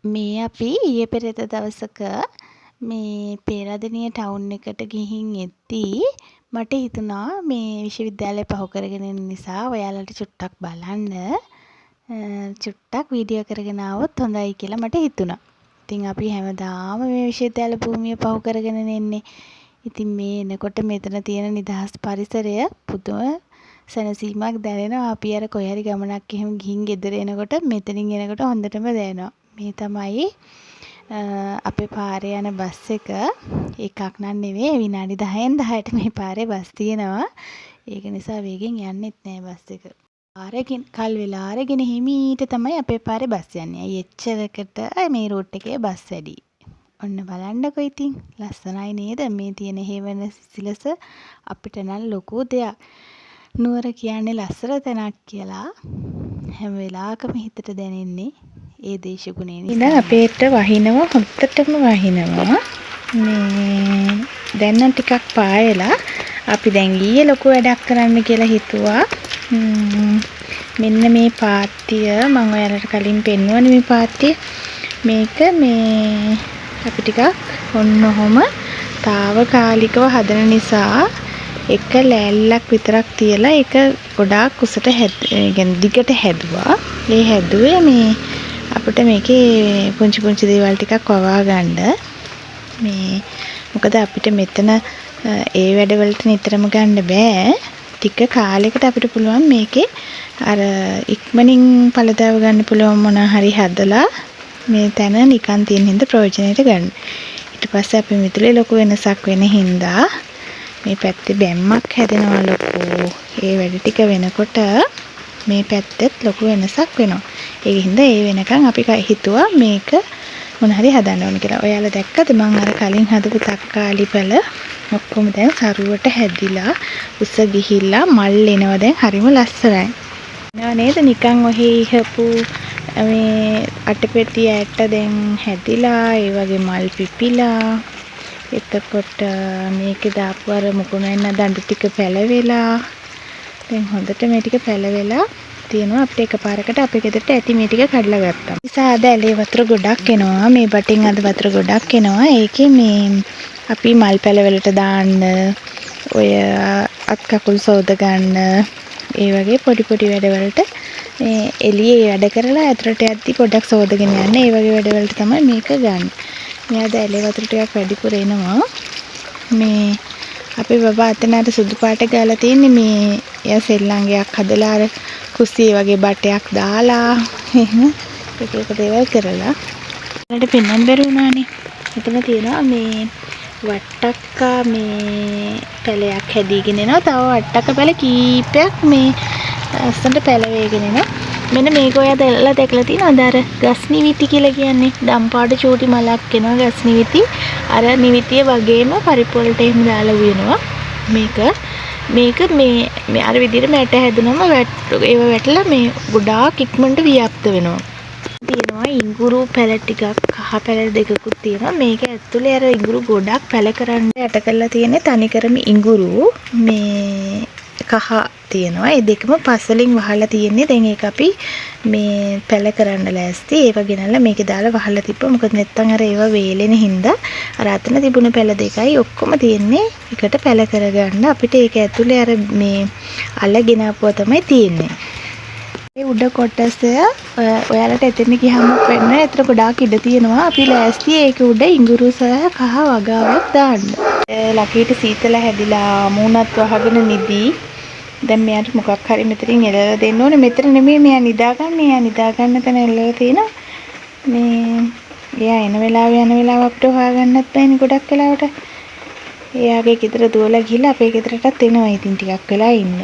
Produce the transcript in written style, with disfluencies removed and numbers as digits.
මේ අපි ඊයේ පෙරේද දවසක මේ පේරාදෙණිය ටවුන් එකට ගිහින් එද්දී මට හිතුණා මේ විශ්වවිද්‍යාලය පහු කරගෙන එන නිසා ඔයාලට චුට්ටක් බලන්න චුට්ටක් වීඩියෝ කරගෙන ආවොත් හොඳයි කියලා මට හිතුණා. ඉතින් අපි හැමදාම මේ විශ්වවිද්‍යාල භූමිය පහු කරගෙන එන්නේ. ඉතින් මේ එනකොට මෙතන තියෙන නිදහස් පරිසරය පුදුම සැනසීමක් දැනෙනවා. අපි අර කොහේ හරි ගමනක් එහෙම ගිහින් ගෙදර එනකොට මෙතනින් එනකොට හොඳටම දැනෙනවා. මේ තමයි අපේ පාරේ යන බස් එක. එකක් නන් නෙවෙයි විනාඩි 10න් 10ට මේ පාරේ බස් තියෙනවා. ඒක නිසා වේගෙන් යන්නෙත් නෑ බස් එක. පාරකින් කල් වෙලා අරගෙන හිමීට තමයි අපේ පාරේ බස් යන්නේ. අය එච්චරකට මේ රූට් එකේ බස් වැඩි. ඔන්න බලන්නකෝ ඉතින් ලස්සනයි නේද මේ තියෙන හේවන සිසිලස අපිට නම් ලොකු දෙයක්. නුවර කියන්නේ ලස්සන තැනක් කියලා හැම වෙලාවකම හිතට දැනෙන්නේ ඒ දේශගුණේ නිසා. ඉතින් අපේට වහිනවා හොත්තටම වහිනවා. මේ දැන් නම් ටිකක් පායලා අපි දැන් ඊයේ ලොකු වැඩක් කරන්න කියලා හිතුවා. මෙන්න මේ පාත්තිය මම ඔයාලට කලින් පෙන්නුවනේ මේ පාත්තිය. මේක මේ අපි ටිකක් ඔන්න ඔහොම తాවකාලිකව හදන නිසා එක ලෑල්ලක් විතරක් තියලා ඒක ගොඩාක් උසට දිගට හැදුවා. ඒ හැදුවේ මේ අපිට මේකේ පුංචි පුංචි දේවල් ටිකක් වවා ගන්න. මේ මොකද අපිට මෙතන ඒ වැඩවලට නිතරම ගන්න බෑ. ටික කාලයකට අපිට පුළුවන් මේකේ අර ඉක්මනින් පළදාව ගන්න පුළුවන් මොනවා හරි හදලා මේ තැන නිකන් තියෙන හින්දා ප්‍රයෝජනෙට ගන්න. ඊට පස්සේ අපි මිතුලේ ලොකු වෙනසක් වෙන හින්දා මේ පැත්තේ බැම්මක් හැදෙනවා ලොකු. ඒ වැඩ ටික වෙනකොට මේ පැත්තෙත් ලොකු වෙනසක් වෙනවා. ඒක හින්දා ඒ වෙනකන් අපි හිතුවා මේක මොන හරි හදන්න ඕන කියලා. ඔයාලා දැක්කද මම අර කලින් හදපු තක්කාලි පැල ඔක්කොම දැන් සරුවට හැදිලා උස ගිහිල්ලා මල් එනවා දැන් හරිම ලස්සනයි. නේද නේද නිකන් ඔහේ ඉහපු මේ අටපෙට්ටිය ඇට දැන් හැදිලා ඒ වගේ මල් පිපිලා එතකොට මේකේ දාපු අර මුකුණෙන් දඬු ටික පැලවෙලා දැන් හොඳට මේ ටික පැලවෙලා තියෙනවා. අපිට එකපාරකට අපේ ගෙදරට ඇති මේ ටික කඩලා ගත්තා. නිසා අද ඇලේ වතුර ගොඩක් එනවා. මේ බටින් අද වතුර ගොඩක් එනවා. ඒකේ මේ අපි මල් පැලවලට දාන්න ඔය අත් කකුල් සෝද ගන්න ඒ වගේ පොඩි පොඩි වැඩවලට මේ එළියේ වැඩ කරලා ඇතුළට යද්දි පොඩ්ඩක් සෝදගෙන යන්න. ඒ වගේ වැඩවලට තමයි මේක ගන්න. මේ අද ඇලේ වතුර ටිකක් වැඩිපුර එනවා. මේ අපේ බබා අතන අර සුදු පාට ගාලා තියෙන්නේ මේ එයා සෙල්ලංගයක් හදලා අර කුස්සිය වගේ බටයක් දාලා එහෙම එක එක දේවල් කරලා ඊට පෙන්වන්න බැරි වුණානේ. එතන තියෙනවා මේ වට්ටක්කා මේ පැලයක් හැදීගෙන එනවා. තව වට්ටක්ක පැල කීපයක් මේ අස්සන්ට පැලවේගෙන එනවා. මෙන්න මේක ඔයා දැකලා තියෙනවද අර ගස් නිවිති කියලා කියන්නේ දම්පාට චූටි මලක් එනවා ගස් නිවිති. අර නිවිතිය වගේම පරිප්පු වලට එහෙම දාලා වෙනවා. මේක මේ අර විදිහට මැට හැදුනම ඒව වැටලා මේ ගොඩාක් ඉක්මනට ව්‍යාප්ත වෙනවා. තියෙනවා ඉඟුරු පැල ටිකක් කහ පැල දෙකකුත් තියෙනවා. මේක ඇතුලේ අර ඉඟුරු ගොඩක් පැල කරන්න යට කරලා තියෙන්නේ තනිකරම ඉඟුරු මේ කහ තියෙනවා. ඒ දෙකම පස්සලින් වහලා තියෙන්නේ. දැන් ඒක අපි මේ පැල කරන්න ලෑස්ති. ඒව ගෙනල්ලා මේකේ දාලා වහලා තිබ්බා. මොකද නැත්තම් අර ඒව වේලෙන හින්දා අර අතන තිබුණ පැල දෙකයි ඔක්කොම තියෙන්නේ එකට පැල කරගන්න. අපිට ඒක ඇතුලේ අර මේ අල ගෙනාපුවා තමයි තියෙන්නේ. මේ උඩ කොටස ඔයාලට එතන ගියාම වෙන්න එතන ගොඩාක් ඉඩ තියෙනවා. අපි ලෑස්ති ඒක උඩ ඉඟුරු සහ කහ වගාවක් දාන්න. ලකීට සීතල හැදිලා මූණත් වහගෙන නිදි. දැන් මෙයාට මොකක් හරි මෙතනින් එලලා දෙන්න ඕනේ. මෙතන නෙමෙයි මෙයා නිදාගන්නේ. එයා නිදාගන්න තැන එලලා තියෙනවා. මේ එයා එන වෙලාව අපිට හොයාගන්නත් බෑනේ ගොඩක් වෙලාවට. එයාගේ ගෙදර දුවලා ගිහලා අපේ ගෙදරටත් එනවා. ඉතින් ටිකක් වෙලා ඉන්න.